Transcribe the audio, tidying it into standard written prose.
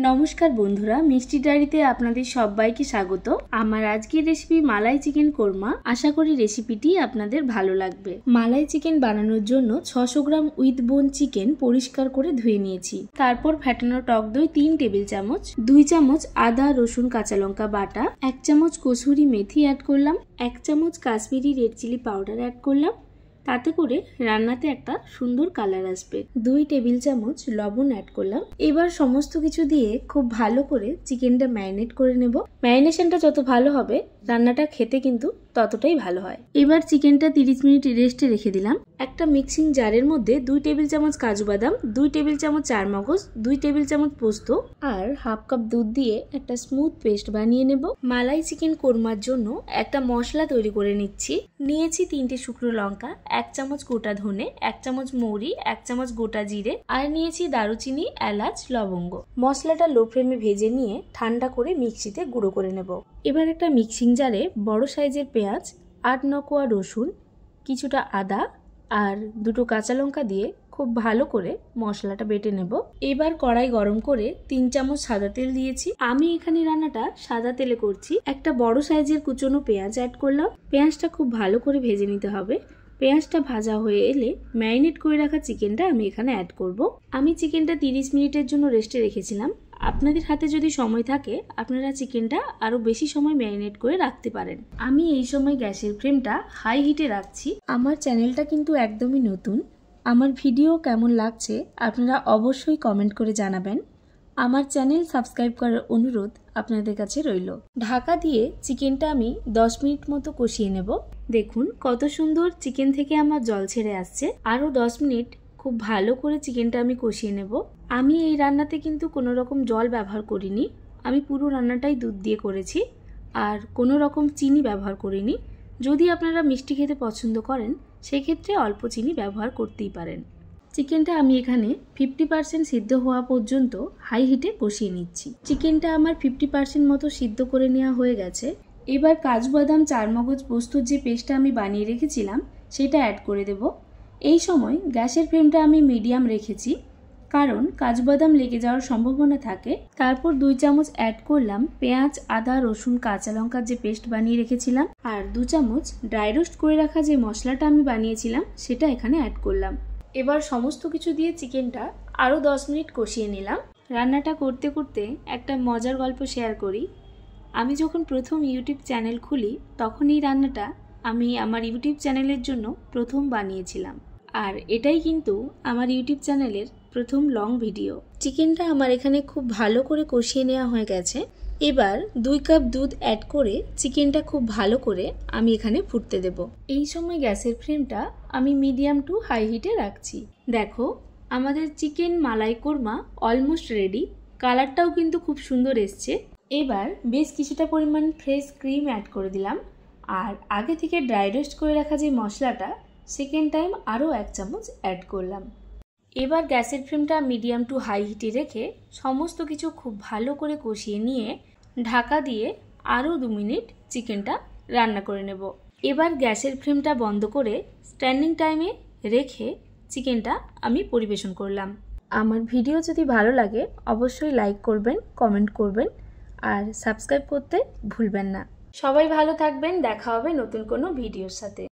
নমস্কার বন্ধুরা, মিষ্টি ডায়েরিতে আপনাদের সবাইকে স্বাগত। আমার আজকের রেসিপি মালাই চিকেন কোরমা। আশা করি রেসিপিটি আপনাদের ভালো লাগবে। মালাই চিকেন বানানোর জন্য 600 গ্রাম উইথ বোন চিকেন পরিষ্কার করে ধুয়ে নিয়েছি। তারপর ফ্যাটানো টক দই 3 টেবিল চামচ, 2 চামচ আদা রসুন কাঁচা লঙ্কা বাটা, 1 চামচ কসুরি মেথি অ্যাড করলাম, 1 চামচ Kashmiri red chilli powder add করলাম। তাতে করে রান্নাতে একটা সুন্দর কালার আসবে। 2 টেবিল চামচ লবণ অ্যাড করলাম। এবার সমস্ত কিছু দিয়ে খুব ভালো করে চিকেনটা ম্যারিনেট করে নেব। ম্যারিনেশনটা যত ভালো হবে রান্নাটা খেতে কিন্তু ততটাই ভালো হয়। এবার চিকেনটা 30 মিনিট রেস্টে রেখে দিলাম। একটা মিক্সিং জারের মধ্যে 2 টেবিল চামচ কাজু বাদাম, 2 টেবিল চামচ চারমগজ, 2 টেবিল চামচ পোস্ত আর হাফ কাপ দুধ দিয়ে একটা স্মুথ পেস্ট বানিয়ে নেব। মালাই চিকেন কোরমার জন্য একটা মশলা তৈরি করে নিচ্ছি। নিয়েছি 3টে শুকনো লঙ্কা, 1 চামচ গোটা ধনে, 1 চামচ মৌরি, 1 চামচ গোটা জিরে আর নিয়েছি দারুচিনি, এলাচ, লবঙ্গ। মশলাটা লো ফ্লেমে ভেজে নিয়ে ঠান্ডা করে মিক্সিতে গুঁড়ো করে নেব। এবার একটা মিক্সিং জারে বড় সাইজের পেঁয়াজ, 8-9 কোয়া রসুন, কিছুটা আদা আর 2টো কাঁচা লঙ্কা দিয়ে খুব ভালো করে মশলাটা বেটে নেব। এবার কড়াই গরম করে 3 চামচ সাদা তেল দিয়েছি। আমি এখানে রান্নাটা সাদা তেলে করছি। একটা বড় সাইজের কুচনো পেঁয়াজ অ্যাড করলাম। পেঁয়াজটা খুব ভালো করে ভেজে নিতে হবে। পেঁয়াজটা ভাজা হয়ে এলে ম্যারিনেট করে রাখা চিকেনটা আমি এখানে অ্যাড করব। আমি চিকেনটা 30 মিনিটের জন্য রেস্টে রেখেছিলাম। আপনাদের হাতে যদি সময় থাকে আপনারা চিকেনটা আরো বেশি সময় ম্যারিনেট করে রাখতে পারেন। আমি এই সময় গ্যাসের ফ্লেমটা হাই হিটে রাখছি। আমার চ্যানেলটা কিন্তু একদমই নতুন। আমার ভিডিও কেমন লাগছে আপনারা অবশ্যই কমেন্ট করে জানাবেন। আমার চ্যানেল সাবস্ক্রাইব করার অনুরোধ আপনাদের কাছে রইল। ঢাকা দিয়ে চিকেনটা আমি 10 মিনিট মতো কষিয়ে নেব। দেখুন কত সুন্দর চিকেন থেকে আমার জল ছেড়ে আসছে। আরো 10 মিনিট খুব ভালো করে চিকেনটা আমি কষিয়ে নেব। আমি এই রান্নাতে কিন্তু কোনো রকম জল ব্যবহার করিনি। আমি পুরো রান্নাটাই দুধ দিয়ে করেছি আর কোনো রকম চিনি ব্যবহার করিনি। যদি আপনারা মিষ্টি খেতে পছন্দ করেন সেক্ষেত্রে অল্প চিনি ব্যবহার করতেই পারেন। চিকেনটা আমি এখানে 50% সিদ্ধ হওয়া পর্যন্ত হাই হিটে কষিয়ে নিচ্ছি। চিকেনটা আমার 50% মতো সিদ্ধ করে নেওয়া হয়ে গেছে। এবার কাজু বাদাম, চারমগজ, পোস্তর যে পেস্টটা আমি বানিয়ে রেখেছিলাম সেটা অ্যাড করে দেব। এই সময় গ্যাসের ফ্লেমটা আমি মিডিয়াম রেখেছি, কারণ কাজু বাদাম লেগে যাওয়ার সম্ভাবনা থাকে। তারপর 2 চামচ অ্যাড করলাম পেঁয়াজ, আদা রসুন কাঁচা লঙ্কার যে পেস্ট বানিয়ে রেখেছিলাম আর 2 চামচ ড্রাই রোস্ট করে রাখা যে মশলাটা আমি বানিয়েছিলাম সেটা এখানে অ্যাড করলাম। এবার সমস্ত কিছু দিয়ে চিকেনটা আরো 10 মিনিট কষিয়ে নিলাম। রান্নাটা করতে করতে একটা মজার গল্প শেয়ার করি। আমি যখন প্রথম ইউটিউব চ্যানেল খুলি তখন এই রান্নাটা আমি আমার ইউটিউব চ্যানেলের জন্য প্রথম বানিয়েছিলাম আর এটাই কিন্তু আমার ইউটিউব চ্যানেলের প্রথম লং ভিডিও। চিকেনটা আমার এখানে খুব ভালো করে কষিয়ে নেওয়া হয়ে গেছে। এবার 2 কাপ দুধ অ্যাড করে চিকেনটা খুব ভালো করে আমি এখানে ফুটতে দেব। এই সময় গ্যাসের ফ্লেমটা আমি মিডিয়াম টু হাই হিটে রাখছি। দেখো আমাদের চিকেন মালাই কোরমা অলমোস্ট রেডি। কালারটাও কিন্তু খুব সুন্দর এসছে। এবার বেশ কিছুটা পরিমাণ ফ্রেশ ক্রিম অ্যাড করে দিলাম আর আগে থেকে ড্রাই রোস্ট করে রাখা যে মশলাটা সেকেন্ড টাইম আরও 1 চামচ অ্যাড করলাম। এবার গ্যাসের ফ্লেমটা মিডিয়াম টু হাই হিটে রেখে সমস্ত কিছু খুব ভালো করে কষিয়ে নিয়ে ঢাকা দিয়ে আরও 2 মিনিট চিকেনটা রান্না করে নেব। এবার গ্যাসের ফ্লেমটা বন্ধ করে স্ট্যান্ডিং টাইমে রেখে চিকেনটা আমি পরিবেশন করলাম। আমার ভিডিও যদি ভালো লাগে অবশ্যই লাইক করবেন, কমেন্ট করবেন আর সাবস্ক্রাইব করতে ভুলবেন না। সবাই ভালো থাকবেন। দেখা হবে নতুন কোনো ভিডিওর সাথে।